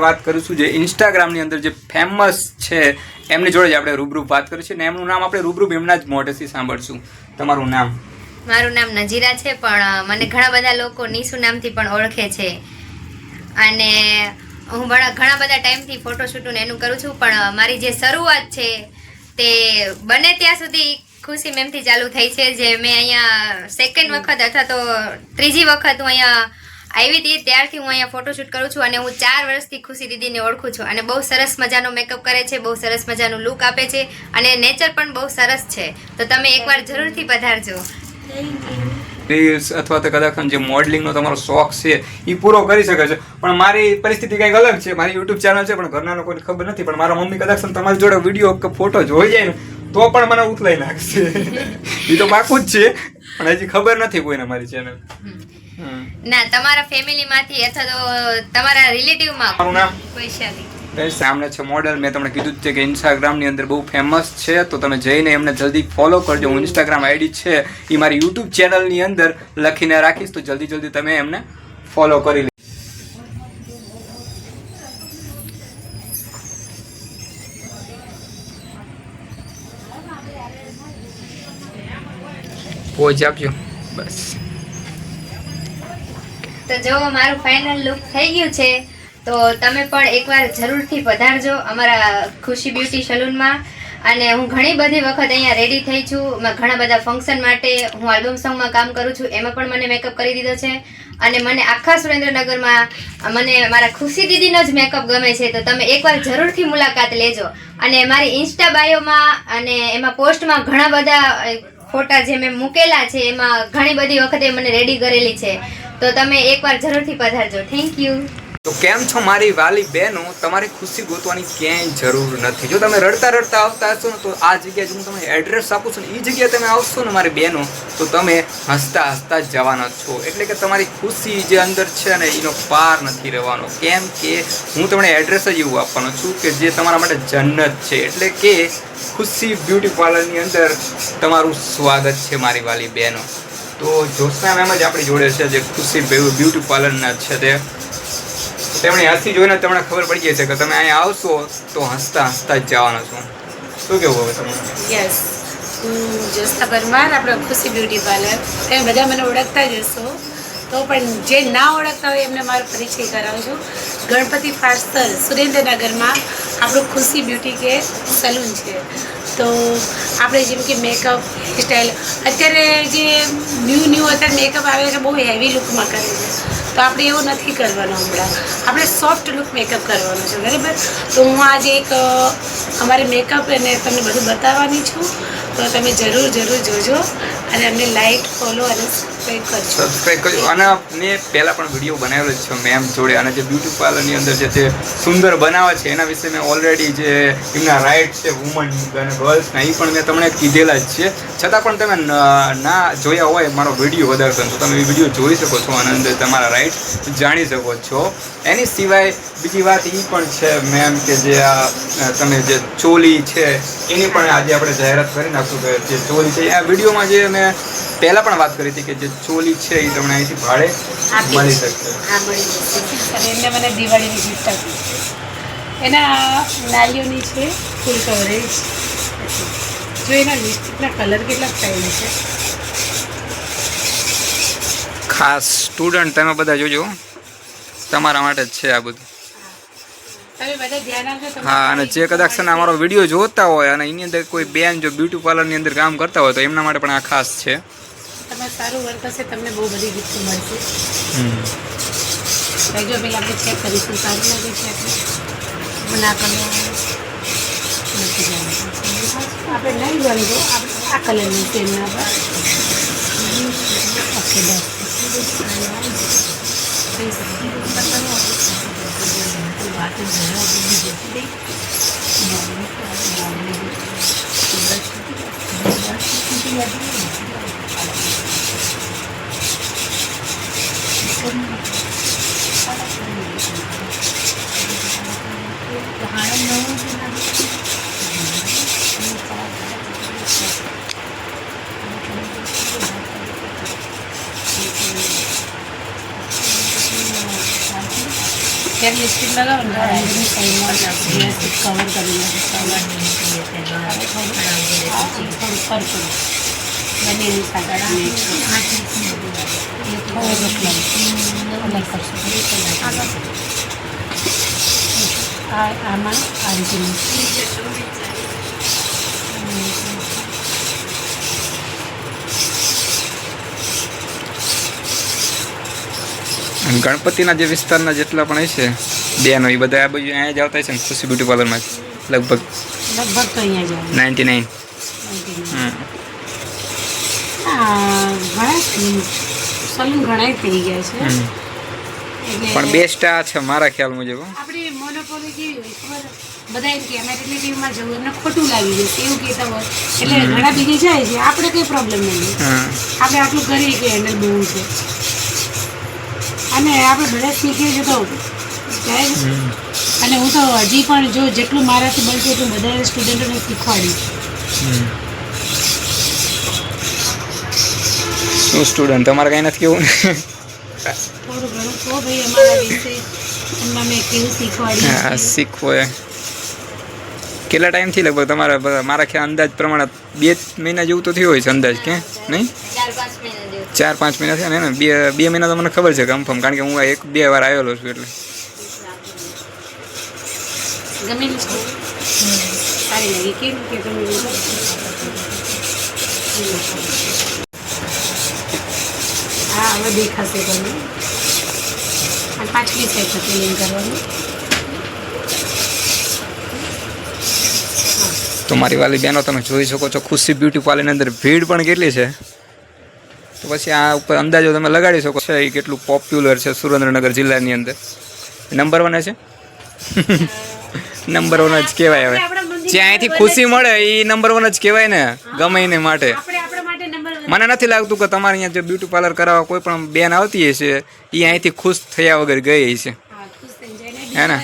વાત કરીશું જે ઇન્સ્ટાગ્રામની અંદર જે ફેમસ છે એમની જોડે જ આપણે રૂબરૂ વાત કરીશું ને એમનું નામ આપણે રૂબરૂ એમના જ મોઢેથી સાંભળશું. તમારું નામ? મારું નામ નજીરા છે, પણ મને ઘણા બધા લોકો નીસુ નામથી પણ ઓળખે છે. અને હું ઘણા બધા ટાઈમથી ફોટોશૂટનું એનું કરું છું, પણ મારી જે શરૂઆત છે તે બને ત્યાં સુધી ખુશી મેમથી ચાલુ થઈ છે. જે મેં અહીંયા સેકન્ડ વખત અથવા તો ત્રીજી વખત હું અહીંયા આવી હતી ત્યારથી હું અહીંયા ફોટોશૂટ કરું છું. અને હું 4 વર્ષથી ખુશી દીદીને ઓળખું છું. અને બહુ સરસ મજાનો મેકઅપ કરે છે, બહુ સરસ મજાનું લુક આપે છે, અને નેચર પણ બહુ સરસ છે. તો તમે એકવાર જરૂરથી પધારજો. રીલ્સ અથવા તો કદાચ જે મોડલિંગનો તમારો શોખ છે એ પૂરો કરી શકે છે. પણ મારી પરિસ્થિતિ કંઈક અલગ છે. મારી યુટ્યુબ ચેનલ છે પણ ઘરના લોકોને ખબર નથી. પણ મારા મમ્મી કદાચ તમારી જોડે વિડીયો કે ફોટો જોઈ જાય ને તો પણ મને ઉથલાઈ નાખશે. એ તો પાકું જ છે, પણ હજી ખબર નથી કોઈને મારી ચેનલ. ના, તમારા ફેમિલીમાંથી અથવા તો તમારા રિલેટિવમાં. મારું નામ વૈશાલી. સામે છે મોડેલ. મેં તમને કીધું છે કે ઇન્સ્ટાગ્રામની અંદર બહુ ફેમસ છે, તો તમે જઈને એમને જલ્દી ફોલો કરજો. હું ઇન્સ્ટાગ્રામ આઈડી છે એ મારી યુટ્યુબ ચેનલની અંદર લખીને રાખીશ, તો જલ્દી તમે એમને ફોલો કરી લો. પોઝ આપજો બસ. તો જો મારું ફાઇનલ લુક થઈ ગયું છે, તો તમે પણ એકવાર જરૂરથી પધારજો અમારા ખુશી બ્યુટી સલૂનમાં. અને હું ઘણી બધી વખત અહીંયા રેડી થઈ છું. ઘણા બધા ફંક્શન માટે હું આલ્બમ સોંગમાં કામ કરું છું, એમાં પણ મને મેકઅપ કરી દીધો છે. અને મને આખા સુરેન્દ્રનગરમાં મને મારા ખુશી દીદીનો જ મેકઅપ ગમે છે. તો તમે એકવાર જરૂરથી મુલાકાત લેજો. અને મારી ઇન્સ્ટા બાયોમાં અને એમાં પોસ્ટમાં ઘણા બધા ફોટા જે મેં મૂકેલા છે એમાં ઘણી બધી વખતે મને રેડી કરેલી છે. તો તમે એકવાર જરૂરથી પધારજો. Thank you. તો કેમ છો મારી વાલી બહેનો? તમારે ખુશી ગોતવાની ક્યાંય જરૂર નથી. જો તમે રડતા આવતા હશો ને તો આ જગ્યાએ હું તમને એડ્રેસ આપું છું ને એ જગ્યાએ તમે આવશો ને મારી બહેનો, તો તમે હસતા જ જવાના છો. એટલે કે તમારી ખુશી જે અંદર છે ને એનો પાર નથી રહેવાનો. કેમ કે હું તમને એડ્રેસ જ એવું આપવાનો છું કે જે તમારા માટે જન્નત છે. એટલે કે ખુશી બ્યુટી પાર્લરની અંદર તમારું સ્વાગત છે મારી વાલી બહેનો. તો જોશના મેમ જ આપણી જોડે છે જે ખુશી બ્યુટી પાર્લરના છે. તેમણે હસી જોઈને તમને ખબર પડી જશે કે તમે અહીંયા આવશો તો હસતા જ જવાના છો. શું કેવું હવે તમારે? યસ, હું જોસ્તા પરમાર, આપણો ખુશી બ્યુટી પાર્લર. તમે બધા મને ઓળખતા જ હશો, તો પણ જે ના ઓળખતા હોય એમને મારો પરિચય કરાવું છું. ગણપતિ ફાસ્ટર સુરેન્દ્રનગરમાં આપણું ખુશી બ્યુટી કેર સલૂન છે. તો આપણે જેમ કે મેકઅપ સ્ટાઇલ અત્યારે જે ન્યૂ અત્યારે મેકઅપ આવે છે બહુ હેવી લુકમાં કરે છે. તો આપણે એવું નથી કરવાનું. હમણાં આપણે સોફ્ટ લુક મેકઅપ કરવાનો છે, બરાબર? તો હું આજે એક અમારે મેકઅપ અને તમને બધું બતાવવાની છું. તો તમે જરૂર જોજો અને અમને લાઈક, ફોલો અને સબસ્ક્રાઈબ કરજો. અને મેં પહેલાં પણ વિડીયો બનાવેલો જ છે મેમ જોડે. અને જે બ્યુટી પાર્લરની અંદર જે તે સુંદર બનાવે છે એના વિશે મેં ઓલરેડી જે એમના રાઇટ છે વુમન અને ગર્લ્સના એ પણ મેં તમને કીધેલા જ છે. છતાં પણ તમે ના જોયા હોય મારો વિડીયો વધારે તો તમે એ વિડીયો જોઈ શકો છો અને અંદર તમારા રાઇટ જાણી શકો છો. એની સિવાય બીજી વાત એ પણ છે મેમ કે જે આ તમે જે ચોલી છે એની પણ આજે આપણે જાહેરાત કરી નાખશું કે જે ચોલી છે આ વિડીયોમાં જે મેં પહેલાં પણ વાત કરી હતી કે જે ચોલી છે એ તમને અહીંથી ભાડે મળી શકશે. હા, મળી જશે. અને એમને મને દિવાળીની ગિફ્ટ આપી છે. એના નાલીઓની છે ફૂલ કવરેજ. જો એના લિપસ્ટિકના કલર કેટલા ફાઇન છે. ખાસ સ્ટુડન્ટ તમે બધા જોજો, તમારા માટે જ છે આ બધું. તમે બધા ધ્યાન આપજો. હા, અને જે કદાચ અમારો વિડીયો જોતા હોય અને એની અંદર કોઈ બેન જો બ્યુટી પાર્લરની અંદર કામ કરતા હોય તો એમના માટે પણ આ ખાસ છે. તમે સારું વર્ક હશે તમને બહુ બધી ગિફ્ટ મળશે. જો પેલા આપણે ચેક કરીશું સારું લાગે છે આપણે ના કરવા આપણે નહીં ગમતો આપણે આ કલરની છે એમના પર. ઓકે, જેમ લિપસ્ટિક લગાવો ને અંદરની સાઈડમાં વ્યવસ્થિત કવર કરી નાખો. થોડું પર્પલ બંનેની સાથે આમાં આ રીતે અને ગણપતિના જે વિસ્તારના જેટલા પણ હશે બેનો એ બધા આ બાજુ અહીંયા જ આવતા હશે ને ખુશી બ્યુટી પાર્લરમાં જ લગભગ તો અહીંયા જ 99. ઘણા સલૂન ઘણા થઈ ગયા છે. પણ બેસ્ટ આ છે મારા ખ્યાલ મુજબ. આપણી મોનોપોલી કેવી હોય ખબર, બધા એમ કે અમે રિલેટિવમાં જવું એમને ખોટું લાગી જશે એવું કહેતા હોય એટલે ઘણા બીજી જાય છે. આપણે કંઈ પ્રોબ્લેમ નથી, આપણે આટલું કરીએ કે હેન્ડલ બહુ છે અને આપણે બધા શીખીએ છીએ તો જાય. અને હું તો હજી પણ જો જેટલું મારાથી બનશે એટલું બધા સ્ટુડન્ટોને શીખવાડીશ. શું સ્ટુડન્ટ તમારે કંઈ નથી કેવું ને? થોડું ઘણું કહો ભાઈ અમારા વિશે, એમાં મેં કેવું શીખવાડી. હા, શીખવો એ કેટલા ટાઈમથી લગભગ તમારા મારા ખ્યાલ અંદાજ પ્રમાણે 2 મહિના જેવું તો થયું હોય છે અંદાજ, કે નહીં? 4-5 મહિના થયા ને. 2 મહિના તો મને ખબર છે કન્ફર્મ, કારણ કે હું 1-2 વાર આવેલો છું એટલે. ગમેલી છે સારી લાગી કેમ કે તમે હા હવે દેખાશે તમને. અને પાછલી સાઈડ ક્લીન કરવાનું. તો મારી વાલી બહેનો તમે જોઈ શકો છો ખુશી બ્યુટી પાર્લરની અંદર ભીડ પણ કેટલી છે. તો પછી આ ઉપર અંદાજો તમે લગાડી શકો છો એ કેટલું પોપ્યુલર છે સુરેન્દ્રનગર જિલ્લાની અંદર. નંબર 1 છે. નંબર 1 જ કહેવાય. હવે જ્યાં અહીંથી ખુશી મળે એ નંબર 1 જ કહેવાય ને ગમે એને માટે. મને નથી લાગતું કે તમારે અહીંયા જે બ્યુટી પાર્લર કરાવવા કોઈ પણ બેન આવતી હશે એ અહીંથી ખુશ થયા વગર ગઈ છે, હે ને?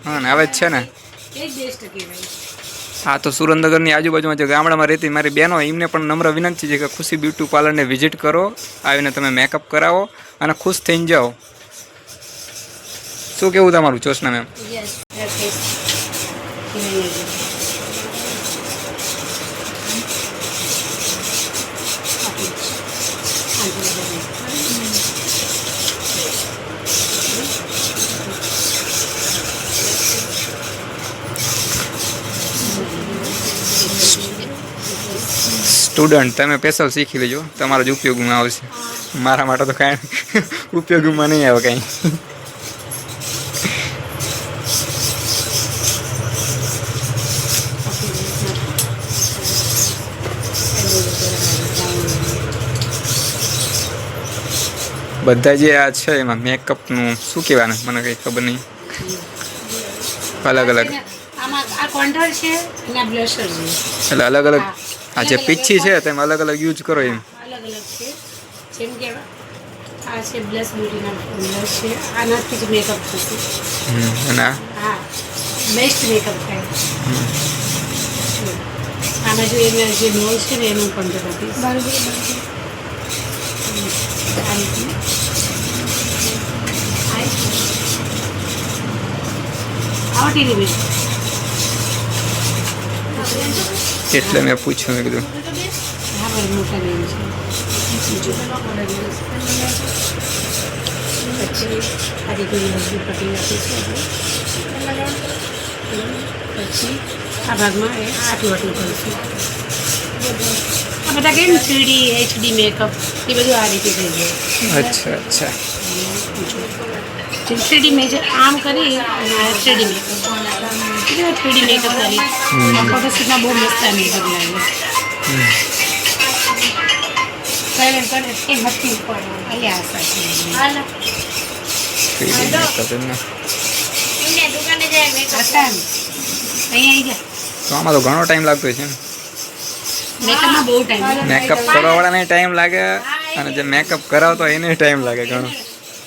હા ને, આવે જ છે ને. હા, તો સુરેન્દ્રનગરની આજુબાજુમાં જે ગામડામાં રહેતી મારી બહેનો એમને પણ નમ્ર વિનંતી છે કે ખુશી બ્યુટી પાર્લરને વિઝિટ કરો, આવીને તમે મેકઅપ કરાવો અને ખુશ થઈને જાઓ. શું કેવું તમારું જોશના મેમ? સ્ટુડન્ટ તમે સ્પેશિયલ શીખી લેજો, તમારા જ ઉપયોગમાં આવશે. મારા માટે તો કાંઈ ઉપયોગમાં નહીં આવે કાંઈ. બધા જે આ છે એમાં મેકઅપનું શું કહેવાનું મને કંઈ ખબર નહીં. અલગ અલગ આ કોન્ટોર છે અને આ બ્લશર છે. એટલે અલગ અલગ આ જે પીછી છે તેમ અલગ અલગ યુઝ કરો એમ. અલગ અલગ છે. જેમ કે આ છે બ્લશ બ્યુટીના બ્લશ છે, આનાથી જ મેકઅપ થશે. અને હા, બેસ્ટ મેકઅપ થાય. આમાં જો એના જે નોઝ છે ને એનું કોન્ટોર આપીશ. આ રીતે આવટી લીધી એટલે મેં પૂછ્યું, મેં કીધું હા બરાબર મોટા લેવું છે. પછી આ રીતે મજબૂત પટ્ટી આપી છે. પછી આ ભાગમાં એ આટલું આટલું કરીશું. આ બધા કેમ 3D HD મેકઅપ એ બધું આ રીતે થઈ જાય. અચ્છા અચ્છા. 3D મેજર આમ કરી અને 3D મેકઅપ 3D મેકઅપ કરી ફોટોશૂટમાં બહુ મસ્ત મેકઅપ લાગે. સાયલેન્ટ કરે એ મસ્તી ઉપર અહીંયા તો આમાં તો ઘણો ટાઈમ લાગતો છે. મેકઅપમાં બહુ ટાઈમ મેકઅપ કરવાવાળાને ટાઈમ લાગે અને જે મેકઅપ કરાવતો એને ટાઈમ લાગે ઘણો.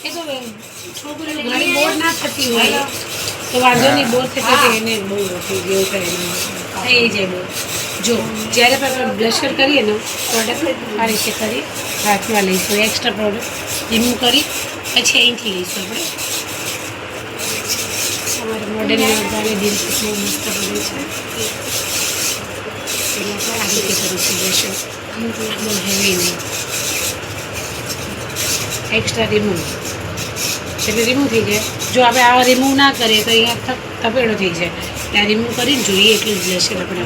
એ તો છોકરીઓ ઘણી બોર ના થતી હોય તો વાંધો નહીં, બોર થતી હોય એને બહુ થઈ ગયું કરે થઈ જાય બોર. જો જ્યારે પણ આપણે બ્લશર કરીએ ને પ્રોડક્ટ આ રીતે કરી હાથમાં લઈશું, એક્સ્ટ્રા પ્રોડક્ટ રિમૂવ કરી પછી અહીંથી લઈશું આપણે અમારે મોડેલના ગાડી દિલ કેટલું મસ્ત બને છે એના પર આ રીતે કરીશું બ્રશ એકદમ હેવી નહીં એક્સ્ટ્રા રિમૂવ એટલે રિમૂવ થઈ જાય જો આપણે આ રિમૂવ ના કરીએ તો અહીંયા થપેડો થઈ જાય ત્યાં રિમૂવ કરીને જોઈએ એટલું જ લેશે આપણે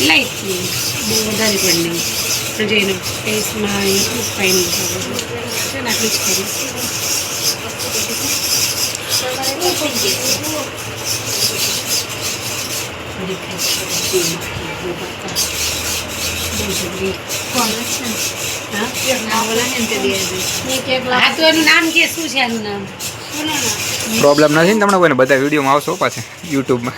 લાઇટલી બહુ વધારે પણ નહીં પણ જે એનો ફેસમાં એટલું ફાઇન છે ને આટલું જ કરીશ હા તો એનું નામ કે શું છે એનું નામ પ્રોબ્લેમ નથી ને તમને કોઈને બધા વિડીયોમાં આવશો પાછા યુટ્યુબમાં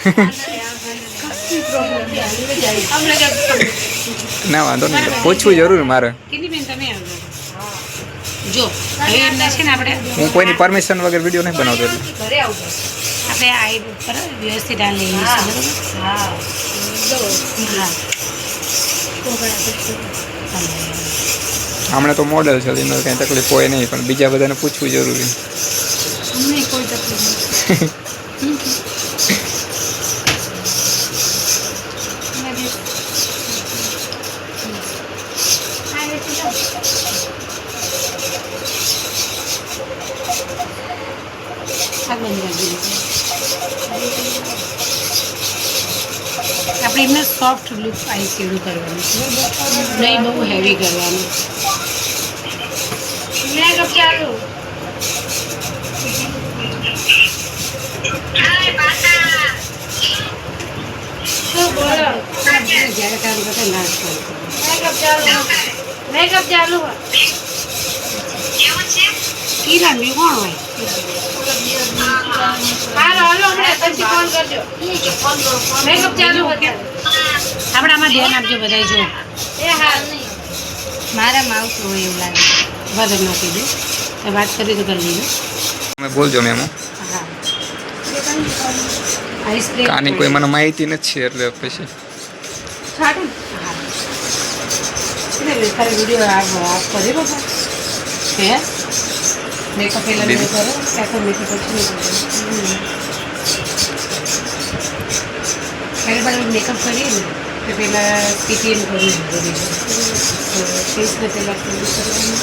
ના વાંધો નહીં પૂછવું જરૂર મારે કેટલી બેન તમે આવજો જો હવે એમને છે ને આપણે હું કોઈની પરમિશન વગર વિડીયો નહીં બનાવતો એટલે ઘરે આવજો આપણે આ ઉપર વ્યવસ્થિત આ લઈ લઈશું બરાબર હા હમણાં તો મોડલ છે એનો કંઈ તકલીફ હોય નહીં પણ બીજા બધાને પૂછવું જરૂરી અમને કોઈ તકલીફ આપણે એમને સોફ્ટ લુક આઈ શેડો કરવાનું નહીં બહુ હેવી કરવાનું મેકઅપ ચાલુ જ્યારે કામ કરતા ના મેકઅપ ચાલુ કી રાંધ્યું કોણ હોય હાલો હમણાં પછી ફોન કરજો મેકઅપ ચાલુ આપણે આમાં ધ્યાન આપજો બધા જો એ હા મારામાં આવતું હોય એવું લાગે વધારે નાખી દે વાત કરી તો કરી લીધું તમે બોલજો મેમ હા આઈસ્ક્રીમ આની કોઈ મને માહિતી નથી એટલે પછી છાડું હા એટલે તારે વિડીયો આપ કરી બાબા હે મેકઅપ પહેલાં નહીં કરો ત્યાં તો મેકઅપ પછી નહીં કરો પહેલાં બાર મેકઅપ કરીએ ને તો પહેલાં પીટીએમ કરવું જરૂરી છે તો ફેસને પહેલાં ક્લીન કરવાનું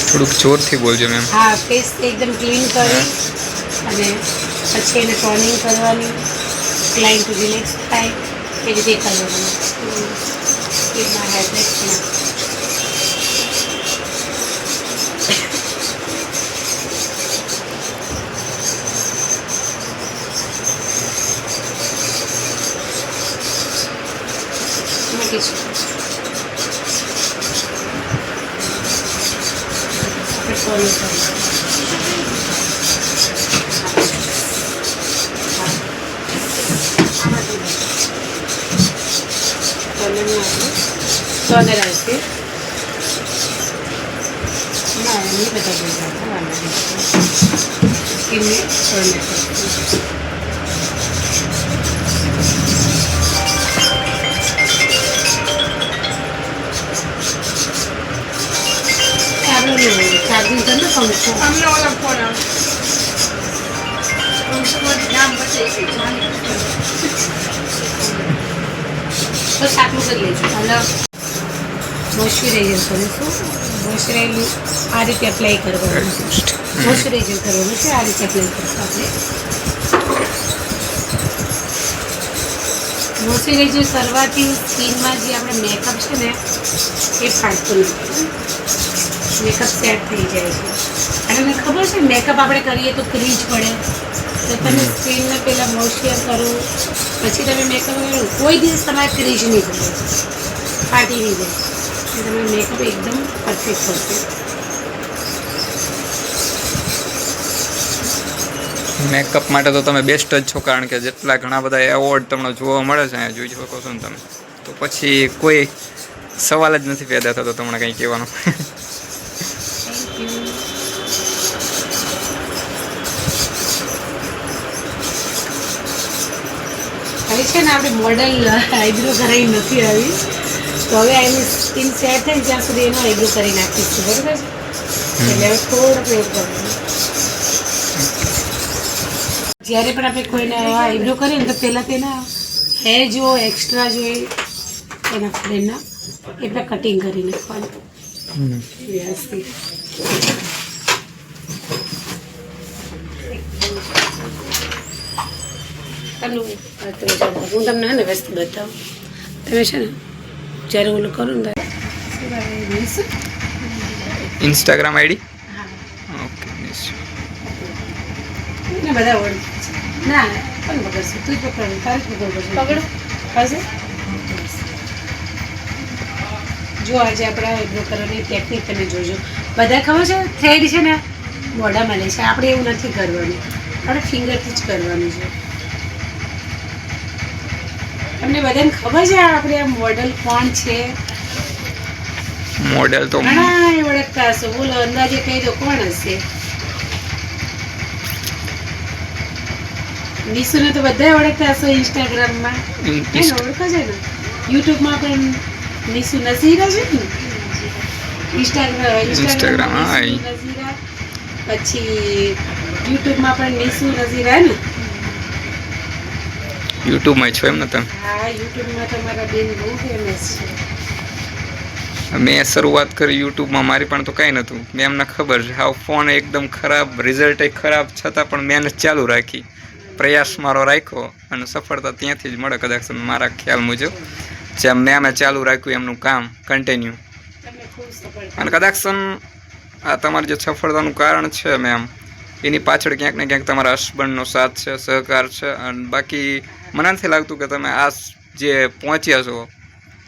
થોડુંક જોરથી બોલજો મેમ હા ફેસ એકદમ ક્લીન કરી અને પછી એને ટોનિંગ કરવાની ક્લાઇન્ટ રિલેક્સ થાય એ રીતે કરવાનું સ્કીનમાં હાઇડ્રેટ ટોનર આવશે ના નહીં બધા ભેગા સ્કીનને ટોનર ચાર્જિંગ કરે ને પંખો અમને ઓલા ફોન બસ આટલું કરી લેજો હલો મોઇશ્ચરાઇઝર કરીશું મોઇશ્ચરાઇઝર આ રીતે એપ્લાય કરવાનું મોઇશ્ચરાઇઝર કરવાનું છે આ રીતે એપ્લાય કરીશું આપણે મોઇશ્ચરાઇઝર કરવાથી સ્કિનમાં જે આપણે મેકઅપ છે ને એ ફાટતું નથી મેકઅપ સેટ થઈ જાય છે અને મને ખબર છે મેકઅપ આપણે કરીએ તો ક્રીજ પડે તો તમે સ્કિનને પહેલાં મોઇશ્ચર કરો પછી તમે મેકઅપ કરો કોઈ દિવસ તમારે ક્રીજ નહીં પડે ફાટી નહીં જાય તમારો મેકઅપ એકદમ પરફેક્ટ થશે મેકઅપ માટે તો તમે બેસ્ટ જ છો કારણ કે જેટલા ઘણા બધા એવોર્ડ તમને જોવા મળે છે અહીંયા જોઈ શકો છો ને તમે તો પછી કોઈ સવાલ જ નથી પેદા થતો તમને કંઈ કહેવાનો હવે છે ને આપણે મોડલ આઈબ્રો કરાવી નથી આવી તો હવે એની સ્કિન સેટ થાય ત્યાં સુધી એનો આઈબ્રો કરી નાખીશું બરાબર છે એટલે હવે થોડો પ્રયોગ કરવાનો જ્યારે પણ આપણે કોઈને આઈબ્રો કરીએ ને તો પહેલાં તેના હેર જો એક્સ્ટ્રા જોઈએ એના ફ્રેન્ડના એટલે કટિંગ કરી નાખવાનું વ્યવસ્થિત. હું તમને હે ને વસ્તુ બતાવું. તમે છે ને જ્યારે ઓલું કરું ને ઇન્સ્ટાગ્રામ આઈડી હા ઓકે ને બધા ઓળખે છે. ના પણ પકડશે તું જ પકડ તારે જ પકડવું પડશે. જો આજે આપણે આઈબ્રો કરવાની ટેકનિક તમે જોજો. બધા ખબર છે થ્રેડ છે ને મોઢામાં લે છે, આપણે એવું નથી કરવાનું, આપણે ફિંગરથી જ કરવાનું છે. તમને બધાને ખબર છે આપણે આ મોડલ કોણ છે? મોડેલ તો ઘણા ઓળખતા હશો. બોલો અંદાજે કહી દો કોણ હશે? નિશુને તો બધા ઓળખતા હશો ઇન્સ્ટાગ્રામમાં. એને ઓળખો છે ને? યુટ્યુબમાં પણ નિશુ નઝીરા છે ને Instagram, હા. નઝીરા, પછી યુટ્યુબમાં પણ નિશુ નઝીરા ને. યુટ્યુબમાં છો એમ ને તમે? હા યુટ્યુબમાં તમારા બેન બહુ ફેમસ છે. મેં શરૂઆત કરી યુટ્યુબમાં, મારી પણ તો કાંઈ નહોતું. મેં એમને ખબર છે હાવ ફોન એકદમ ખરાબ, રિઝલ્ટ ખરાબ, છતાં પણ મહેનત ચાલુ રાખી, પ્રયાસ મારો રાખ્યો અને સફળતા ત્યાંથી જ મળે કદાચ મારા ખ્યાલ મુજબ. જેમ મેં ચાલુ રાખ્યું એમનું કામ કન્ટિન્યુ, તમને ખૂબ સફળતા. અને કદાચ આ તમારી જે સફળતાનું કારણ છે મેમ, એની પાછળ ક્યાંક ને ક્યાંક તમારા હસબન્ડનો સાથ છે, સહકાર છે. અને બાકી મને નથી લાગતું કે તમે આ જે પહોંચ્યા છો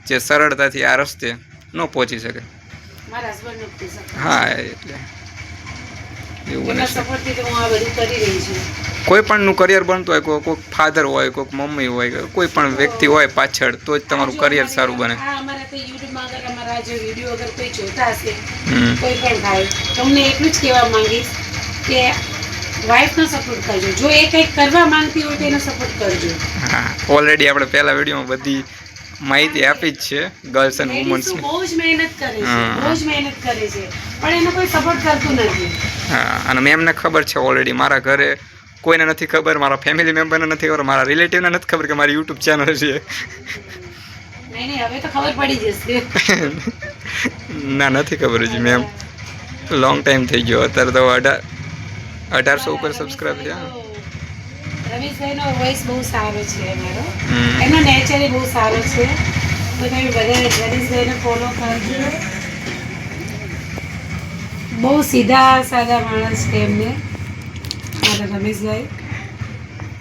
જે સરળતાથી આ રસ્તે ન પહોંચી શકે. મારા હસબન્ડનો ખૂબ સપોર્ટ. હા એટલે એવું બને એમના છે. સપોર્ટથી તો હું આ બધું કરી રહી છું. કોઈ પણનું કરિયર બનતું હોય, કોઈક ફાધર હોય, કોઈક મમ્મી હોય, કોઈ પણ વ્યક્તિ હોય પાછળ, તો જ તમારું કરિયર સારું બને. હા અમારા તો યુટ્યુબમાં અગર અમારા જે વિડીયો અગર કોઈ જોતા હશે, હમ. કોઈ પણ ભાઈ, તો હું એટલું જ કહેવા માંગીશ કે વાઈફનો સપોર્ટ કરજો. જો એ કંઈક કરવા માંગતી હોય તો એનો સપોર્ટ કરજો. હા ઓલરેડી આપણે પહેલા વિડીયોમાં બધી માહિતી આપી જ છે ગર્લ્સ એન્ડ લેડીઝો વુમન્સની. બહુ જ મહેનત કરે છે, હા. બહુ જ મહેનત કરે છે, પણ એનો કોઈ સપોર્ટ કરતું નથી. હા અને મેમને ખબર છે ઓલરેડી. મારા ઘરે કોઈને નથી ખબર, મારા ફેમિલી મેમ્બરને નથી ખબર, મારા રિલેટિવને નથી ખબર કે મારી યુટ્યુબ ચેનલ છે. નહીં નહીં હવે તો ખબર પડી જશે. ના નથી ખબર હજી મેમ, લોંગ ટાઈમ થઈ ગયો. અત્યારે તો 1800 ઉપર સબસ્ક્રાઈબ થયા. રમેશભાઈનો વોઇસ બહુ સારો છે અમારો, હમ. એનો નેચર બહુ સારો છે. તો તમે બધા રમેશભાઈને ફોલો કરજો. બહુ સીધા સાદા માણસ છે એમને, મારા રમેશભાઈ.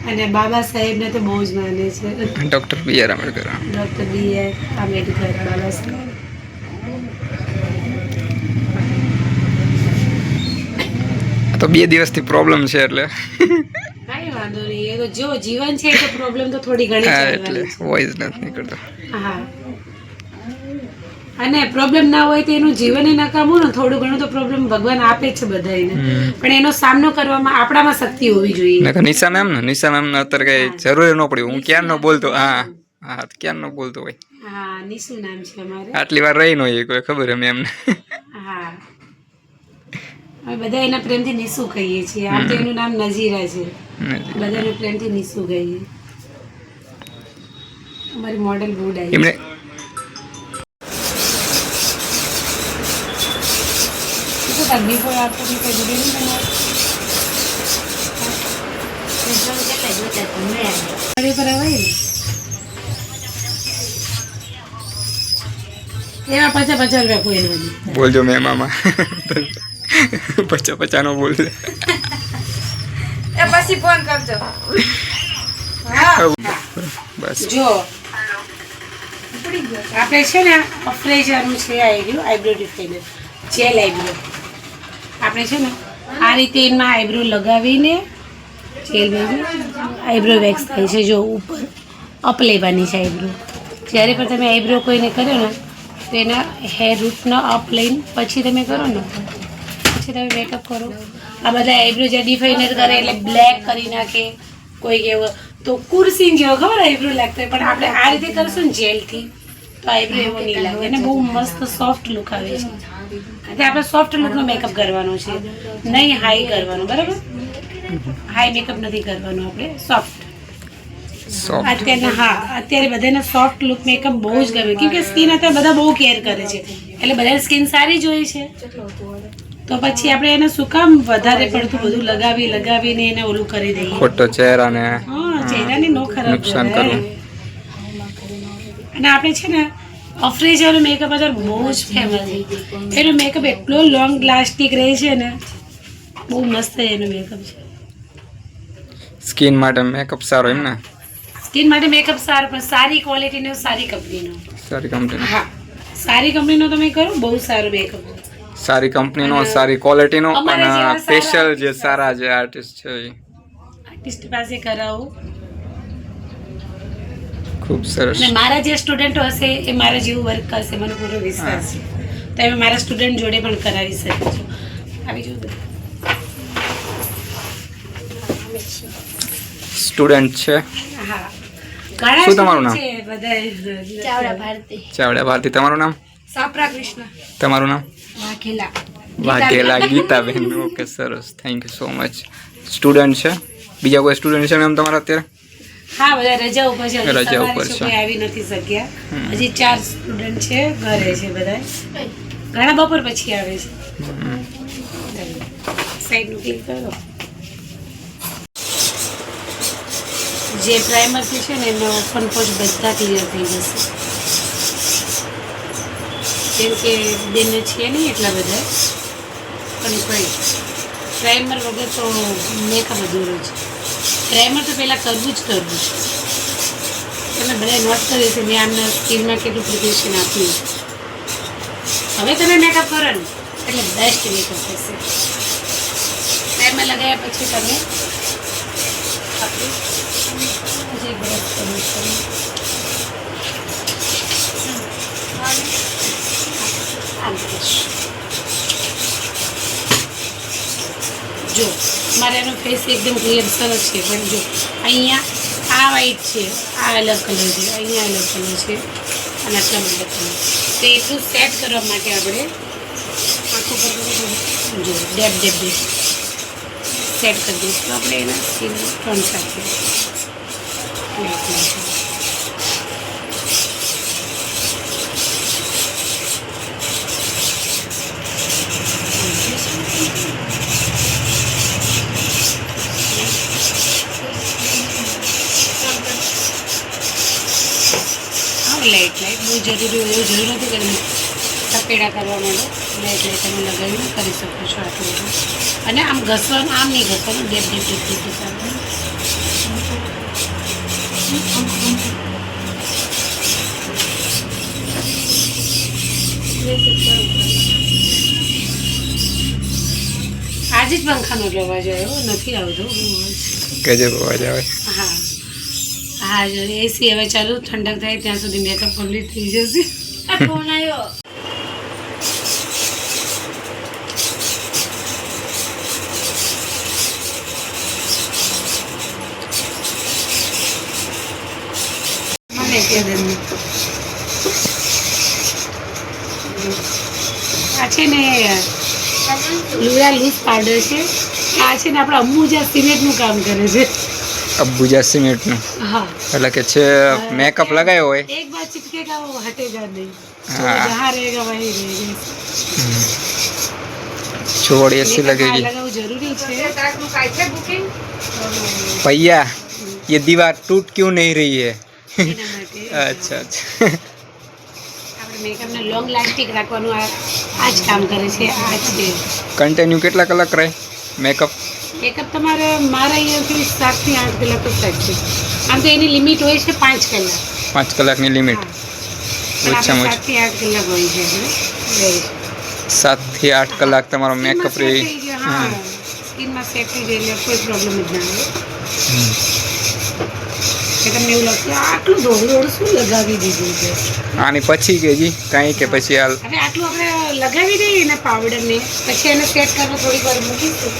અને બાબા સાહેબને તો બહુ જ માને છે. Doctor B.R. Ambedkar. Doctor B.R. Ambedkar, Baba Saheb. તો 2 દિવસથી પ્રોબ્લેમ છે એટલે કાંઈ વાંધો નહીં, એ તો જો જીવન છે તો પ્રોબ્લેમ તો થોડી ઘણી હા ચાલવાની એટલે છે. વોઇસ નથી નીકળતો. હા અને પ્રોબ્લેમ ના હોય તો એનું જીવન નકામું ને. થોડું ઘણું તો પ્રોબ્લેમ ભગવાન આપે છે બધાને, પણ એનો સામનો કરવામાં આપણામાં શક્તિ હોવી જોઈએ. નિશા મેમ ને અત્યારે કઈ જરૂર ન પડી. હું ક્યારનો બોલતો, હા હા ક્યારનો બોલતો હોય. હા નિશુ નામ છે અમારે. આટલી વાર રહી ન હોય કોઈ ખબર એમ એમને. હા અમે બધા એના પ્રેમથી નિશુ કહીએ છીએ. આમ તો એનું નામ નઝીરા છે, બધાને પ્રેમથી નિશુ કહીએ. અમારી મોડેલ ગુડ આવી એમને બિફોર આફ્ટર ની કઈ વિડીયો નહીં બનાવો પર આવે ને એવા 50 રૂપિયા કોઈ નથી. બોલજો મેમ આમાં 50 નો બોલજો. એ પછી ફોન કરજો. બસ જો આપણે છે ને અફ્રેજાનું છે આઈબ્રો ડિફાઇનર જેલ આઈબ્રો. આપણે છે ને આ રીતે એમાં આઈબ્રો લગાવીને જેલમાં આઈબ્રો વેક્સ થાય છે. જો ઉપર અપ લેવાની છે આઈબ્રો. જ્યારે પણ તમે આઈબ્રો કોઈને કર્યો ને તો એના હેર રૂટનો અપ લઈને પછી તમે કરો ને, પછી તમે મેકઅપ કરો. આ બધા આઈબ્રો જે ડિફાઇનર કરે એટલે બ્લેક કરી નાખે કોઈ એવો, તો કુર્સી જેવો ખબર આઈબ્રો લાગતો હોય. પણ આપણે આ રીતે કરશું ને જેલથી તો આઈબ્રો એવો નહીં લાગે અને બહુ મસ્ત સોફ્ટ લુક આવે છે. એટલે આપણે સોફ્ટ લુકનો મેકઅપ કરવાનો છે, નહીં હાઈ કરવાનો, બરાબર? હાઈ મેકઅપ નથી કરવાનો આપણે, સોફ્ટ. સોફ્ટ અત્યારે બધાને સોફ્ટ લુક મેકઅપ બહુ જ ગમે, કેમ કે સ્કિન અત્યારે બધા બહુ કેર કરે છે, એટલે બધાની સ્કિન સારી જ હોય છે. તો પછી આપણે એને શું કામ વધારે પડતું બધું લગાવીને એને ઓલું કરી દઈએ, ખોટો ચહેરાને ચહેરાને નો ખરાબ નુકસાન કરે. કરવું. અને આપણે છે ને અફ્રેજાનો મેકઅપ અત્યારે બહુ જ ફેમસ છે. એનો મેકઅપ એટલો લોંગ લાસ્ટિક રહે છે ને, બહુ મસ્ત એનો મેકઅપ છે. સ્કિન માટે મેકઅપ સારો એમ ને? સ્કિન માટે મેકઅપ સારો, પણ સારી ક્વોલિટીનો, સારી કંપનીનો. સારી કંપની. હા, સારી કંપનીનો તમે કરો, બહુ સારો મેકઅપ. સારી કંપનીનો, સારી ક્વોલિટીનો, અમારે અને જેવા સ્પેશિયલ જે સારા જે આર્ટિસ્ટ છે એ આર્ટિસ્ટ પાસે કરાવો. ખૂબ સરસ. અને મારા જે સ્ટુડન્ટો હશે એ મારા જેવું વર્ક કરશે, મને પૂરો વિશ્વાસ છે. તમે મારા સ્ટુડન્ટ જોડે પણ કરાવી શકો છો. આવી જવું સ્ટુડન્ટ છે. હા, ઘણા શું તમારું નામ? છે બધા. ચાવડા ભારતી. ચાવડા ભારતી. તમારું નામ? સાપરા કૃષ્ણ તમારું નામ? વાઘેલા. વાઘેલા ગીતાબેન. ઓકે, સરસ, thank you so much. Student છે? બીજા કોઈ સ્ટુડન્ટ છે મેમ તમારા અત્યારે? હા, બધા રજા ઉપર છે. રજા સવારે ઉપર છે. કોઈ આવી નથી શક્યા. હજી 4 સ્ટુડન્ટ છે, ઘરે છે બધા. ઘણા બપોર પછી આવે છે. સાઈડનું ક્લિક કરો. જે પ્રાઇમરથી છે ને એમના ઓપન પોચ બધા ક્લિયર થઈ જશે, કેમ કે બેન છે નહીં એટલા બધા. પણ કંઈ પ્રાઇમર વગર તો મેકઅપ અધૂરો છે. પ્રાઇમર તો પહેલાં કરવું જ છે. તમે બધા નોટ કર્યું છે મેં આમના સ્કિનમાં કેટલું પ્રિપરેશન આપ્યું. હવે તમે મેકઅપ કરો ને એટલે બેસ્ટ મેકઅપ થશે. પ્રાઇમર લગાવ્યા પછી તમે જે બ્રશ કરવું જો મારે એનો ફેસ એકદમ ક્લિયર સરસ છે, પણ જો અહીંયા આ વ્હાઈટ છે, આ અલગ કલર છે, અહીંયા અલગ કલર છે, અને આટલા બધા કલર. તો એટલું સેટ કરવા માટે આપણે આંખો પર જો ડેપ સેટ કરી દઈશું આપણે એના સ્કિન ટોન સાથે. લાઈટ બહુ જરૂરી હોય એવું જરૂર નથી કે તપેડા કરવા માંડો. લાઈટ તમે લગાવીને કરી શકો છો આટલું બધું. અને આમ ઘસવાનું, આમ નહીં ઘસવાનું, ડેપ આજે જ પંખાનો અવાજ આવ્યો, નથી આવતો. ગજબ અવાજ આવે. હા હા, જો એસી હવે ચાલુ, ઠંડક થાય ત્યાં સુધી મેકઅપ કમ્પ્લીટ થઈ જશે. ફોન આવ્યો. મને આ છે ને લુરા લૂઝ પાવડર છે. આ છે ને આપણા અંબુજા સિમેન્ટનું કામ કરે છે. અંબુજા સિમેન્ટનું? હા, એટલે કે છે મેકઅપ લગાવ્યો હોય, એક બાર ચિપકેગા वो हटेगा नहीं, हाँ। जहाँ रहेगा वहीं रहेगा. छोड़ ऐसी लगेगी. लगाવું જરૂરી છે. भैया ये दीवार टूट क्यों नहीं रही है? એના માટે अच्छा अच्छा. આપણે મેકઅપને લોંગ લાસ્ટિક રાખવાનું આ જ કામ કરે છે. આ જ છે કન્ટિન્યુ કેટલા કલાક રહે મેકઅપ? મેકઅપ તમારે મારા અહીંયાથી 7 થી 8 કલાક જ થાય છે. આમ તો એની લિમિટ હોય છે 5 કલાક. 5 કલાકની લિમિટ. ઓછામાં 7 થી 8 કલાક હોય છે. 7 થી 8 કલાક તમારો મેકઅપ રહે. હા, સ્કિનમાં સેટ થઈ જાય એટલે કોઈ પ્રોબ્લેમ જ ના આવે. કે તમને એવું લાગશે આટલું દોડું શું લગાવી દીધું છે. આની પછી કે જી કાંઈ કે પછી હાલ હવે આટલું આપણે લગાવી દઈએ ને પાવડરને, પછી એને સેટ કરવા થોડીક વાર મૂકીશું.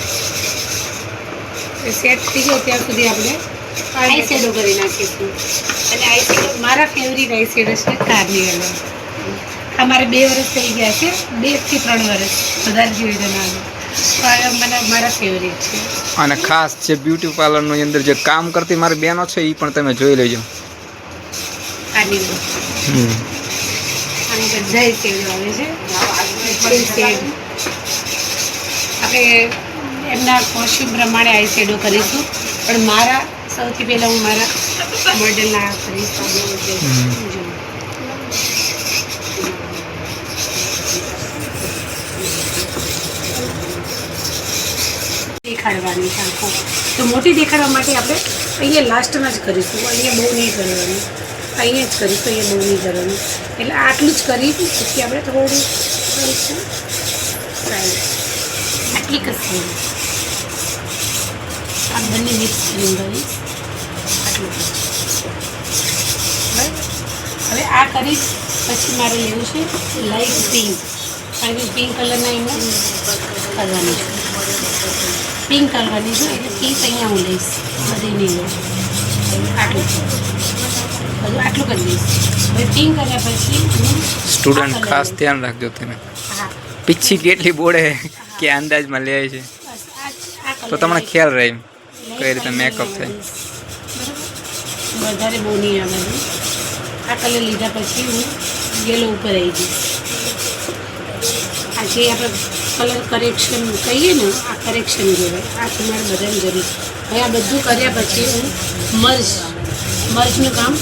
સેટ થઈ જાય ત્યાં સુધી આપણે આઈ શેડો કરી નાખીશું. અને આઈ શેડો મારા ફેવરિટ આઈ શેડો છે કાર્નિવલ. અમારે 2 વર્ષ થઈ ગયા છે, 2 થી 3 વર્ષ વધારે જોઈ જવાનું. મને મારા ફેવરેટ છે. અને ખાસ જે બ્યુટી પાર્લરની અંદર જે કામ કરતી મારી બહેનો છે એ પણ તમે જોઈ લેજો. આની બધા શેડ આવે છે. આપણે એમના કોસ્ચ્યુમ પ્રમાણે આઈ શેડો કરીશું, પણ મારા સૌથી પહેલાં હું મારા મોડલના કરીશ. દેખાડવાની છે આંખો, તો મોટી દેખાડવા માટે આપણે અહીંયા લાસ્ટમાં જ કરીશું. અહીંયા બહુ નહીં કરવાનું, અહીંયા જ કરીશું, અહીંયા બહુ નહીં કરવાનું. એટલે આટલું જ કરી પછી આપણે થોડું કરીશું સાઈડ, આટલી કરશું. આ બંને મિક્સ કરીને કરીશ આટલું. બરાબર, હવે આ કરીશ પછી મારે લેવું છે લાઇટ પિંક, કારણ કે પિંક કલરના એમને કરવાની છે. પિંક કરવાની છે એટલે પિંક અહીંયા હું લઈશ, બધી નહીં લઉં. આટલું બધું આટલું કરી દઈશ. હવે પિંક કર્યા પછી સ્ટુડન્ટ ખાસ ધ્યાન રાખજો તમે. હા પીછી કેટલી બોડે કે અંદાજમાં લે છે બસ આ તો તમને ખ્યાલ રહે કઈ રીતે મેકઅપ થાય. વધારે બહુ નહીં આવવાનું. આ કલર લીધા પછી હું યેલો ઉપર આવી જઈશ. આ જે આપણે કલર કરેક્શન કહીએ ને, આ કરેક્શન કહેવાય. આ તમારે બધાની જરૂર. હવે આ બધું કર્યા પછી હું મર્જનું કામ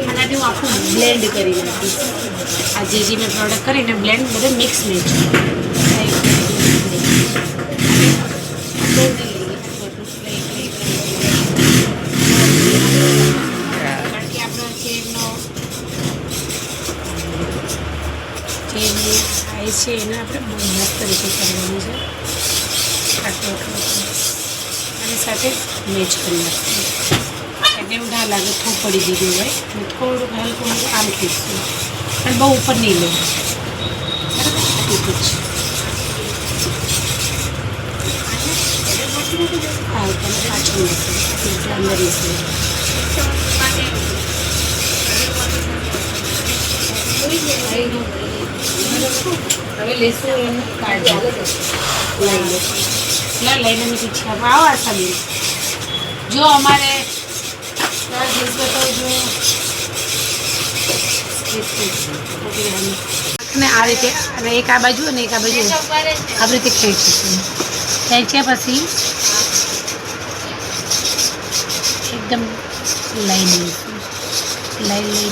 આનાથી હું આખું બ્લેન્ડ કરી નાખીશ. આ જે મેં પ્રોડક્ટ કરીને બ્લેન્ડ બધે મિક્સ મેચ છે એને આપણે બહુ મસ્ત રીતે કરવાનું છે. આટલું આની સાથે મેચ કરી નાખીએ એટલે એવું ના લાગે થોડું પડી દીધું હોય. અને થોડુંક હલકું આમ ખીચશું, પણ બહુ ઉપર નહીં લેવું. બરાબર, આટલું જ હા ઉપર પાછું નાખીએ અંદર હવે લેશું એનું કાર્ડ લઈ લો. લઈને મેં પીછે આવો આસાબી જો અમારે અને આ રીતે અને એક આ બાજુ અને એક આ બાજુ આવી રીતે ખેંચીશું. ખેંચ્યા પછી એકદમ લાઈન લઈને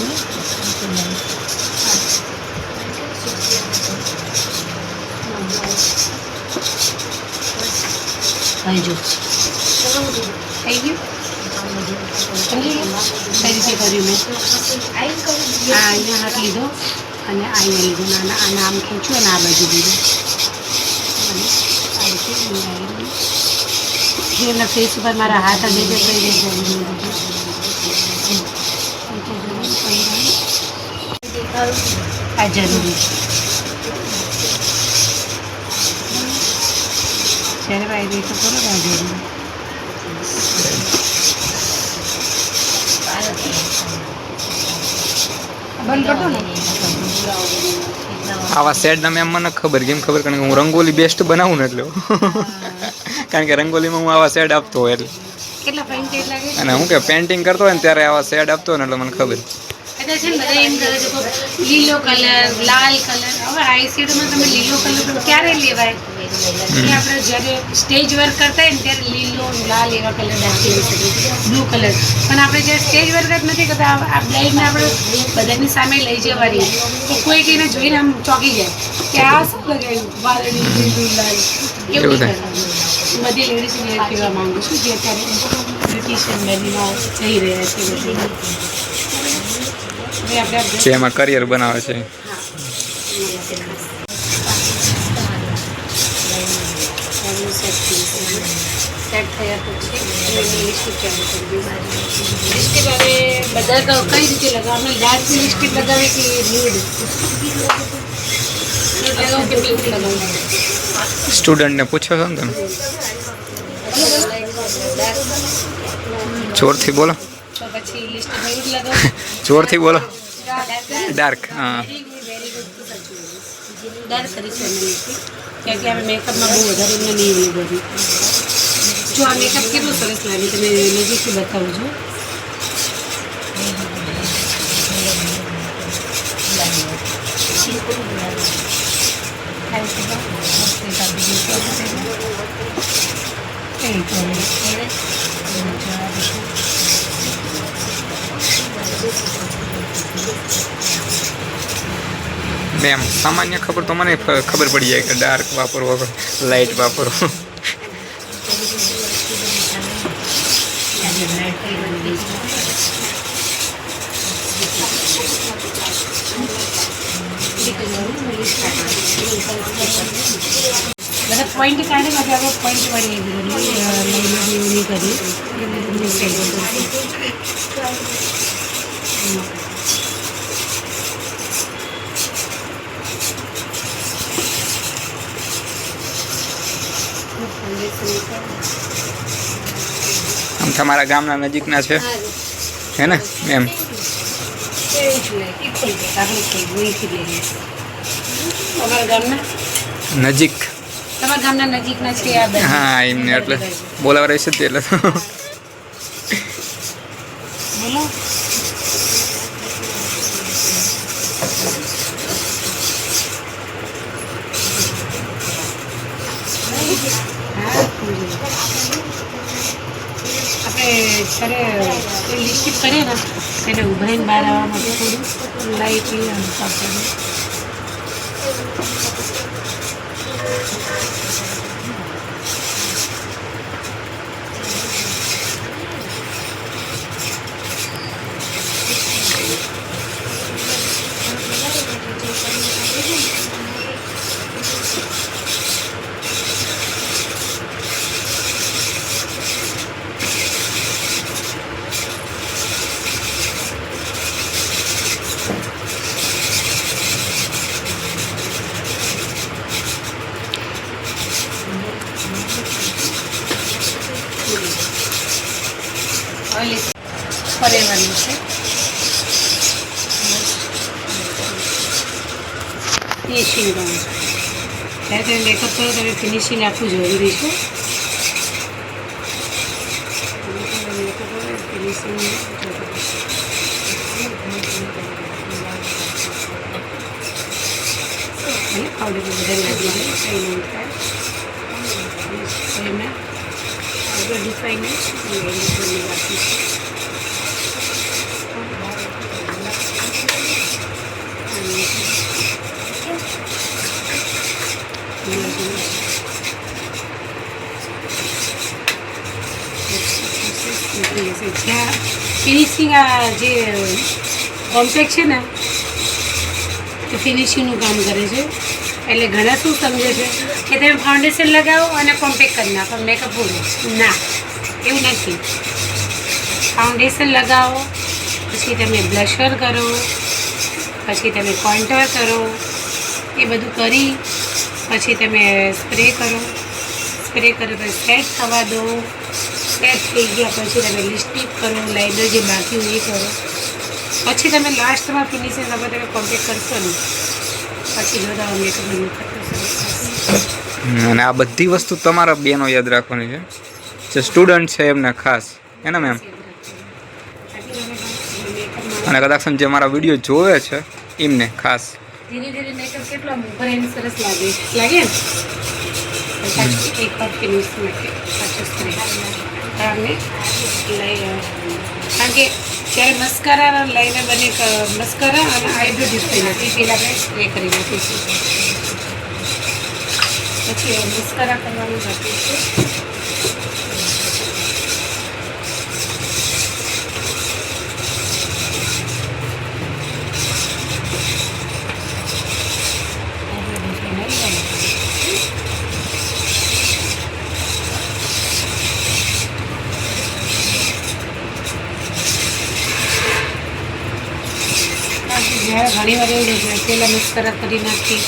જો થઈ ગયું. કઈ રીતે કર્યું મેં? આ અહીંયા હાથ લીધો અને અહીંયા લીધો, આના આમ ખેંચ્યું અને આ બાજુ લીધું અને આ રીતે એમના ફેસ ઉપર મારા હાથ બે કઈ રીતે આ જરૂરી ત્યારે ભાઈ રીતે કરો આ જરૂરી. બંધ કરતો ને આવા સેડના મેમ મને ખબર કેમ ખબર, કારણ કે હું રંગોલી બેસ્ટ બનાવું ને એટલે કારણ કે રંગોલીમાં હું આવા સેડ આપતો હોય એટલે કેટલા ફાઇન કેટ લાગે. અને હું કે પેઇન્ટિંગ કરતો હોય ને ત્યારે આવા શેડ આપતો હોય ને એટલે મને ખબર. એટલે છે ને બધા એમ કરે છે લીલો કલર, લાલ કલર. હવે આઈ શેડોમાં તમે લીલો કલર ક્યારે લેવાય? કે આપણે જ્યારે સ્ટેજ વર્ક કરતા હોય ને ત્યારે લીલો, લાલ એવા કલર નાખી શકીએ, બ્લુ કલર. પણ આપણે જ્યારે સ્ટેજ વર્ક જ નથી કરતા, આ બ્લાઇન્ડને આપણે બધાની સામે લઈ જવાની, તો કોઈ કઈને જોઈને આમ ચોંકી જાય કે આ શું લગાવ્યું, વાદળી, લીલું, લાલ. એવું નહીં કરવાનું. બધી લેડીઝને કહેવા માંગુ છું જે અત્યારે બ્યુટિશિયન બનીમાં જઈ રહ્યા છે બધી. હવે આપણે જે એમાં કરિયર બનાવે છે. સેટ થયા પછી લિપસ્ટિક ચાલુ કરી દઈશું. લિપસ્ટિક હવે બધા કઈ રીતે લગાવવાનું? ડાર્ક લિપસ્ટિક લગાવે કે ન્યૂડ લગાવો કે પિંક લગાવો? સ્ટુડન્ટને પૂછો છો ને તમે? જોરથી બોલો, તો પછી લિપસ્ટિક ન્યૂડ લગાવો. જોરથી બોલો. ડાર્ક હા વેરી ગુડ તો સાચું ડાર્ક કરી છે એમને કારણ કે અમે મેકઅપમાં બહુ વધારે એમને નહીં એવું બધું જો આ મેકઅપ કેટલું સરસ લાગે તમે નજીકથી બતાવું છો મેમ સામાન્ય ખબર તો મને ખબર પડી જાય કે ડાર્ક વાપરવો લાઇટ વાપરવો બધા પોઈન્ટ કાઢે માટે આપણે પોઈન્ટ વાળી લાઈન કરી આમ તમારા ગામના નજીકના છે હે ને એમ અમારા ગામના નજીક તમારા ગામના નજીકના છે આ બધા હા એમને એટલે બોલાવા રહેશે તે એટલે બોલો આપણે જ્યારે લિપસ્ટિક કરીએ ને તેને ઉભરાઈને બહાર આવવા માટે થોડું લાઇટલી આપવાનું ફરેવાનું છે ફિનિશિંગ કરવું જ્યારે તમે મેકઅપ કરો તમે ફિનિશિંગ આપવું જરૂરી છે પાવડર બધા લાગવાનું કંઈ નહીં થાય એમાં પાવડર ડિફાઇન રાખીશું જ્યાં ફિનિશિંગ આ જે કોમ્પેક્ટ છે ને એ ફિનિશિંગનું કામ કરે છે એટલે ઘણા શું સમજે છે કે તમે ફાઉન્ડેશન લગાવો અને કોમ્પેક્ટ કરી નાખો મેકઅપ પૂરું ના એવું નથી ફાઉન્ડેશન લગાવો પછી તમે બ્લશર કરો પછી તમે કોન્ટોર કરો એ બધું કરી પછી તમે સ્પ્રે કરો પછી સેટ થવા દો સેટ થઈ ગયા પછી તમે લિપસ્ટિક કરો લાઇનર જે બાકી હોય એ કરો પછી તમે લાસ્ટમાં ફિનિશિંગ તમે કોમ્પેક્ટ કરશો ને પછી જો તમે મેકઅપ અને આ બધી વસ્તુ તમારા બેનો યાદ રાખવાની છે જે સ્ટુડન્ટ છે એમને ખાસ હે ને મેમ અને કદાચ જે મારા વિડીયો જોવે છે એમને ખાસ ધીરે ધીરે મેકઅપ કેટલો ભરેને સરસ લાગે ને પછી એક વાર ફિનિશ માટે પાછો સ્પ્રે આપણે કારણ કે જ્યારે મસ્કારા લઈને બને મસ્કારા અને આઈબ્રો ડિસ્પ્લે નથી પહેલાં આપણે સ્પ્રે કરી નાખીશું પછી મસ્કારા કરવાનું બાકી છે ઘણી વાર એવું છે પહેલાં મસ્કરા કરી નાખી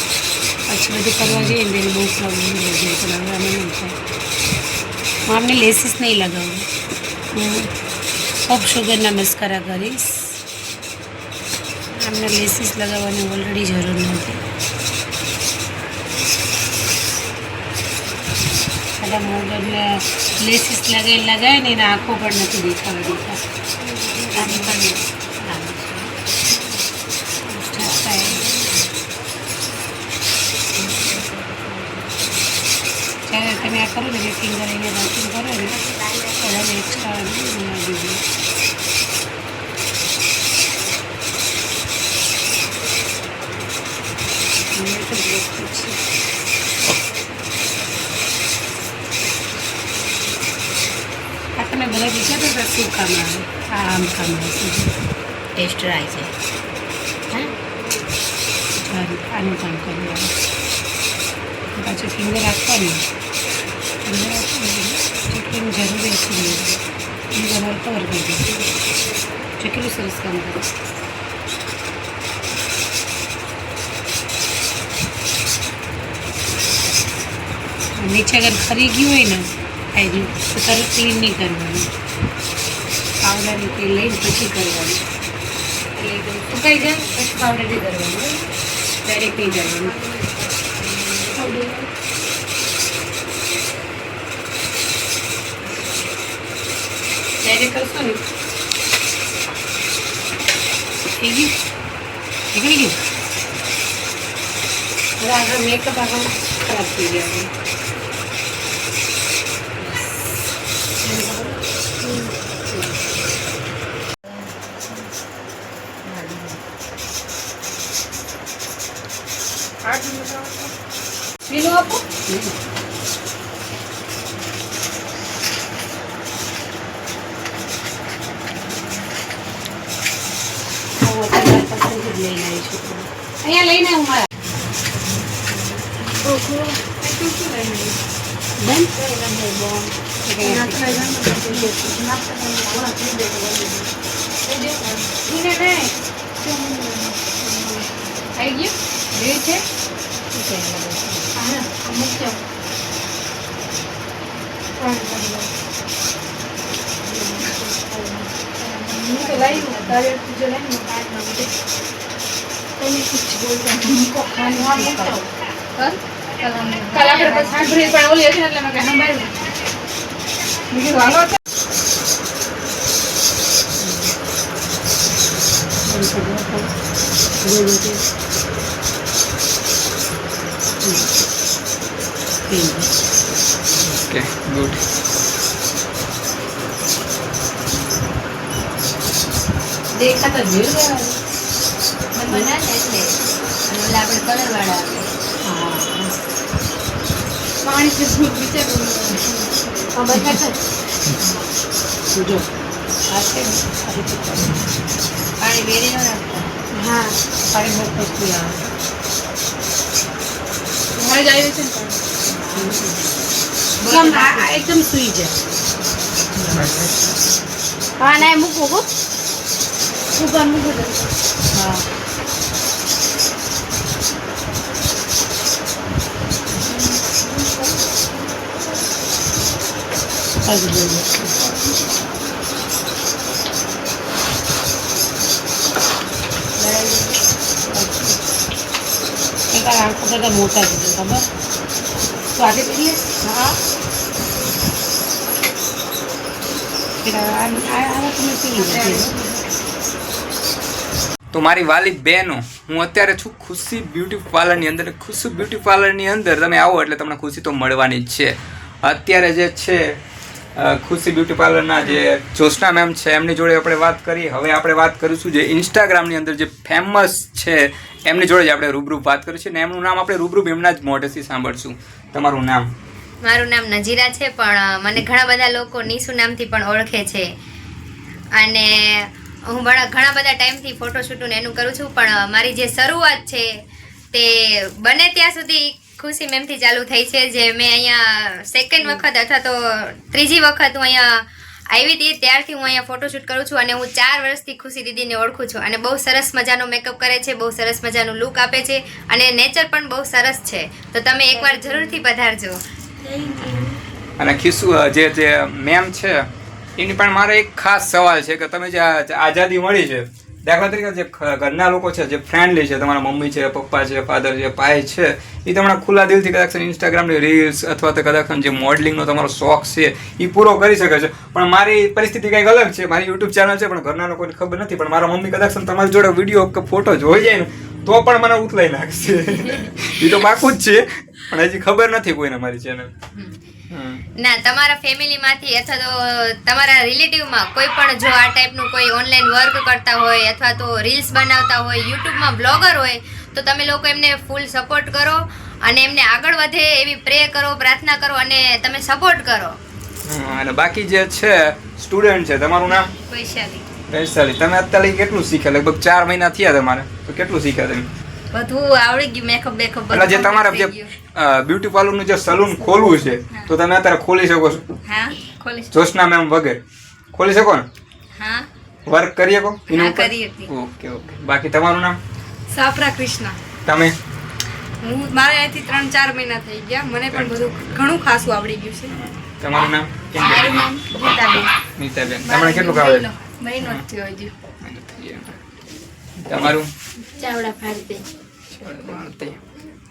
પછી બધું કરવા જઈએ ને તેને બહુ પ્રોબ્લેમ રહે છે પણ હવે અમે નહીં થાય હું આમને લેસીસ નહીં લગાવું હું પોપ શુગરના મસ્કરા કરીશ આમને લેસીસ લગાવવાની ઓલરેડી જરૂર નથી. બધા મોડલને લેસીસ લગાય ને એના આંખો પણ નથી દેખાવા દેતા. આની પણ જ્યારે તમે આ કરો ને એટલે ફિંગર અહીંયા રાખીને કરો ને ત્યારે એક્સ્ટ્રા લાગી જાય. આ તમે બધા વિચારો તો શું કામ આવે? આ આમ કામ આવશે. ટેસ્ટ રાય છે. આનું કામ કરવાનું. પાછું ફિંગર રાખવાનું. ફિંગર રાખવાનું જેટલી જરૂરી હતી એ તમારે કવર કરી દઈશું. કેટલું સરસ કામ કરે. નીચે અગર ખરી ગયું હોય ને આવી તો તરત ક્લીન નહીં કરવાનું. પાવડર તેલ લઈને પછી કરવાનું. એટલે એકદમ સુકાઈ જાય પછી પાવડર નહીં કરવાનું. ડાયરેક્ટ નહીં કરવાનું. ડાયરેક્ટ કરશો ને થઈ ગયું. નીકળી ગયું. હવે આગળ મેકઅપ આગળ ખરાબ થઈ ગયા. લીલું આપો. અહીંયા લઈને હું મારા આવી ગયું જોયું છે. Okay good. દેખાતા જોયું બના ને એટલે આપણે કલર વાળા પાણી વિચારું જો પાણી વેરી ન રાખતા. હા પાણી બહુ પતલું આવે. મળી જાય છે એકદમ સુઈ જાય. હા ના મૂકવું હો. મૂકવું હા આંખો કરતા મોટા છે ખબર તો આજે પીએ. હા તમે પી. તો મારી વાલી બહેનો, હું અત્યારે છું ખુશી બ્યુટી પાર્લરની અંદર. ખુશી બ્યુટી પાર્લરની અંદર તમે આવો એટલે તમને ખુશી તો મળવાની જ છે. અત્યારે જે છે ખુશી બ્યુટી પાર્લરના જે જોશના મેમ છે એમની જોડે આપણે વાત કરી. હવે આપણે વાત કરીશું જે ઇન્સ્ટાગ્રામની અંદર જે ફેમસ છે એમની જોડે જ આપણે રૂબરૂ વાત કરીશું ને એમનું નામ આપણે રૂબરૂ એમના જ મોઢેથી સાંભળશું. તમારું નામ? મારું નામ નજીરા છે, પણ મને ઘણા બધા લોકો નીસુ નામથી પણ ઓળખે છે. અને હું ઘણા બધા ટાઈમથી ફોટોશૂટનું એનું કરું છું, પણ મારી જે શરૂઆત છે તે બને ત્યાં સુધી ખુશી મેમથી ચાલુ થઈ છે. જે મેં અહીંયા સેકન્ડ વખત અથવા તો ત્રીજી વખત હું અહીંયા આવી હતી ત્યારથી હું અહીંયા ફોટોશૂટ કરું છું. અને હું 4 વર્ષથી ખુશી દીદીને ઓળખું છું. અને બહુ સરસ મજાનો મેકઅપ કરે છે, બહુ સરસ મજાનું લુક આપે છે અને નેચર પણ બહુ સરસ છે. તો તમે એકવાર જરૂરથી પધારજો. અને ખીસુ જે મેમ છે એની પણ મારે એક ખાસ સવાલ છે કે તમે જે આઝાદી મળી છે દાખલા તરીકે જે ઘરના લોકો છે, જે ફ્રેન્ડલી છે, તમારા મમ્મી છે, પપ્પા છે, ફાધર છે, ભાઈ છે, એ તમને ખુલ્લા દિલથી કદાચ ઇન્સ્ટાગ્રામની રીલ્સ અથવા તો કદાચ જે મોડલિંગનો તમારો શોખ છે એ પૂરો કરી શકે છે. પણ મારી પરિસ્થિતિ કંઈક અલગ છે. મારી યુટ્યુબ ચેનલ છે, પણ ઘરના લોકોને ખબર નથી. પણ મારા મમ્મી કદાચ તમારી જોડે વિડીયો કે ફોટો જોઈ જાય ને તો પણ મને ઉતલાઈ નાખશે. એ તો પાકું જ છે, પણ હજી ખબર નથી કોઈને મારી ચેનલ. ના, તમારા ફેમિલીમાંથી અથવા તો તમારા રિલેટિવમાં કોઈ પણ જો આ ટાઈપનું કોઈ ઓનલાઈન વર્ક કરતા હોય અથવા તો રીલ્સ બનાવતા હોય, યુટ્યુબમાં બ્લોગર હોય, તો તમે લોકો એમને ફૂલ સપોર્ટ કરો અને એમને આગળ વધે એવી પ્રે કરો, પ્રાર્થના કરો અને તમે સપોર્ટ કરો. અને બાકી જે છે સ્ટુડન્ટ છે, તમારું નામ? વૈશાલી. તમે અત્યારે કેટલું શીખ્યા? લગભગ 4 મહિના થયા તમારે, તો કેટલું શીખ્યા તમે? બધું આવડી ગયું, મેકઅપ બેકઅપ એટલે જે તમારે જે બ્યુટી પાર્લર નું જે સલૂન ખોલવું છે, તો તમે અત્યારે ખોલી શકો છો. હા, ખોલી શકો. જોશના મેમ વગર ખોલી શકો ને? હા, વર્ક કરી શકો એનું ઉપર? કરી હતી. ઓકે. બાકી તમારું નામ? સાફરા કૃષ્ણા. તમે? હું મારે અહીંથી 3-4 મહિના થઈ ગયા. મને પણ બધું ઘણું ખાસું આવડી ગયું છે. તમારું નામ? મારું નામ ગીતાબેન. નીતાબેન. તમને કેટલું આવડે? મહિનો જ થયો હજુ. તમારું? ચાવડા ભારતી.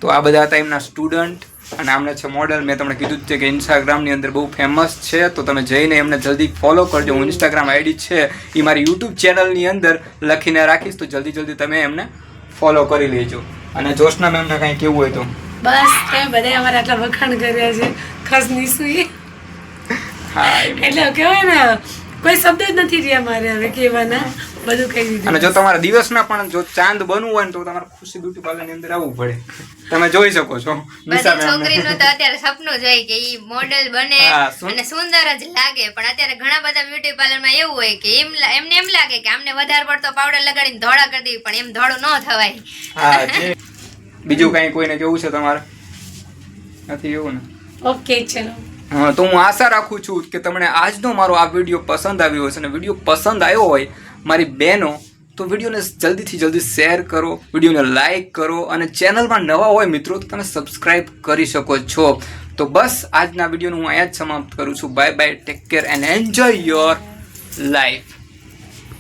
તો આ બધા હતા એમના સ્ટુડન્ટ અને આમને છે મોડલ. મેં તમને કીધું જ છે કે ઇન્સ્ટાગ્રામની અંદર બહુ ફેમસ છે, તો તમે જઈને એમને જલ્દી ફોલો કરજો. હું ઇન્સ્ટાગ્રામ આઈડી છે એ મારી યુટ્યુબ ચેનલની અંદર લખીને રાખીશ, તો જલ્દી તમે એમને ફોલો કરી લેજો. અને જોશના મેમને કાંઈ કેવું હોય તો? બસ તમે બધા અમારા આટલા વખાણ કર્યા છે, ખાસ નિશુએ. હા, એટલે કહેવાય ને કોઈ શબ્દ જ નથી રહ્યા મારે હવે કહેવાના, બધું કહી દીધું. અને જો તમારા દિવસના પણ જો ચાંદ બનવું હોય ને તો તમારે ખુશી બ્યુટી પાર્લર ની અંદર આવવું પડે. તમે જોઈ શકો છો બધી છોકરીનું તો અત્યારે સપનું જ હોય કે ઈ મોડેલ બને હા, અને સુંદર જ લાગે. પણ અત્યારે ઘણા બધા બ્યુટી પાર્લરમાં એવું હોય કે એમને એમ લાગે કે આમને વધારે પડતો પાવડર લગાડીને ધોળા કરી દેવી, પણ એમ ધોળું ન થવાય. હા, છે. બીજું કઈ કોઈને કેવું છે તમારે? નથી એવું ને? ઓકે, ચલો. હા, તો હું આશા રાખું છું કે તમને આજનો મારો આ વિડીયો પસંદ આવ્યો હશે. અને વિડીયો પસંદ આવ્યો હોય મારી બહેનો, તો વિડીયોને જલ્દીથી જલ્દી શેર કરો, વિડીયોને લાઇક કરો અને ચેનલમાં નવા હોય મિત્રો તો તમે સબસ્ક્રાઈબ કરી શકો છો. તો બસ આજના વિડીયોનું હું અહીંયા જ સમાપ્ત કરું છું. Bye bye, take care and enjoy your life.